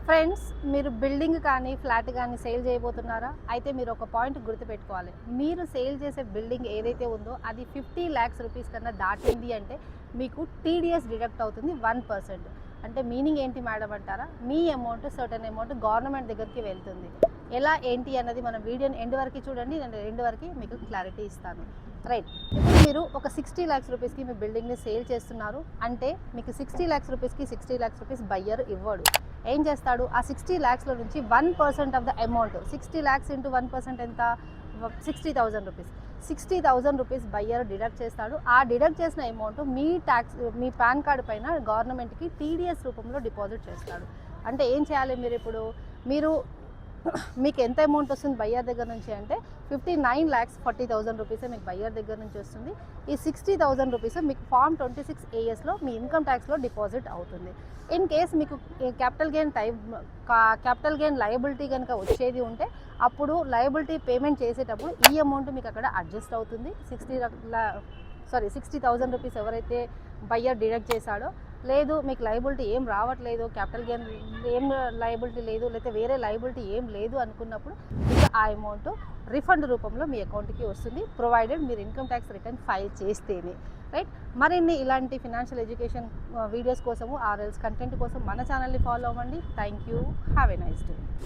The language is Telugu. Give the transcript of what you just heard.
ఫ్రెండ్స్, మీరు బిల్డింగ్ కానీ ఫ్లాట్ కానీ సేల్ చేయబోతున్నారా? అయితే మీరు ఒక పాయింట్ గుర్తుపెట్టుకోవాలి. మీరు సేల్ చేసే బిల్డింగ్ ఏదైతే ఉందో అది 50 lakhs రూపీస్ కన్నా దాటింది అంటే మీకు టీడీఎస్ డిడక్ట్ అవుతుంది 1%. అంటే మీనింగ్ ఏంటి మేడం అంటారా? మీ అమౌంట్ సర్టన్ అమౌంట్ గవర్నమెంట్ దగ్గరికి వెళ్తుంది. ఎలా ఏంటి అన్నది మనం వీడియోని ఎండ్ వరకు చూడండి. నేను ఎండ్ వరకు మీకు క్లారిటీ ఇస్తాను. రైట్, ఇప్పుడు మీరు ఒక 60 lakhs రూపీస్కి మీ బిల్డింగ్ని సేల్ చేస్తున్నారు అంటే మీకు 60 lakhs రూపీస్కి 60 lakhs రూపీస్ బయ్యర్ ఇవ్వడు. ఏం చేస్తాడు? ఆ 60 lakhsలో నుంచి 1% of the amount, 60 lakhs into 1% ఎంత? 60,000 రూపీస్. 60,000 రూపీస్ బయ్యర్ డిడక్ట్ చేస్తాడు. ఆ డిడక్ట్ చేసిన అమౌంట్ మీ పాన్ కార్డు పైన గవర్నమెంట్కి టీడీఎస్ రూపంలో డిపాజిట్ చేస్తాడు. అంటే ఏం చేయాలి మీరు మీకు ఎంత అమౌంట్ వస్తుంది బయ్యర్ దగ్గర నుంచి అంటే 59,40,000 రూపీసే మీకు బయ్యర్ దగ్గర నుంచి వస్తుంది. ఈ 60,000 రూపీస్ మీకు ఫామ్ 26ASలో మీ ఇన్కమ్ ట్యాక్స్లో డిపాజిట్ అవుతుంది. ఇన్ కేస్ మీకు క్యాపిటల్ గెయిన్ లయబిలిటీ కనుక వచ్చేది ఉంటే అప్పుడు లయబిలిటీ పేమెంట్ చేసేటప్పుడు ఈ అమౌంట్ మీకు అక్కడ అడ్జస్ట్ అవుతుంది. 60,000 రూపీస్ ఎవరైతే బయ్యర్ డిడక్ట్ చేశాడో, లేదు మీకు లయబిలిటీ ఏం రావట్లేదు, క్యాపిటల్ గెయిన్ ఏం లయబిలిటీ లేదు, లేకపోతే వేరే లయబిలిటీ ఏం లేదు అనుకున్నప్పుడు మీకు ఆ అమౌంట్ రిఫండ్ రూపంలో మీ అకౌంట్కి వస్తుంది, ప్రొవైడెడ్ మీరు ఇన్కమ్ ట్యాక్స్ రిటర్న్ ఫైల్ చేస్తేనే. రైట్, మరిన్ని ఇలాంటి ఫినాన్షియల్ ఎడ్యుకేషన్ వీడియోస్ కోసము ఆర్ఎల్స్ కంటెంట్ కోసం మన ఛానల్ని ఫాలో అవ్వండి. Thank you. Have a nice day.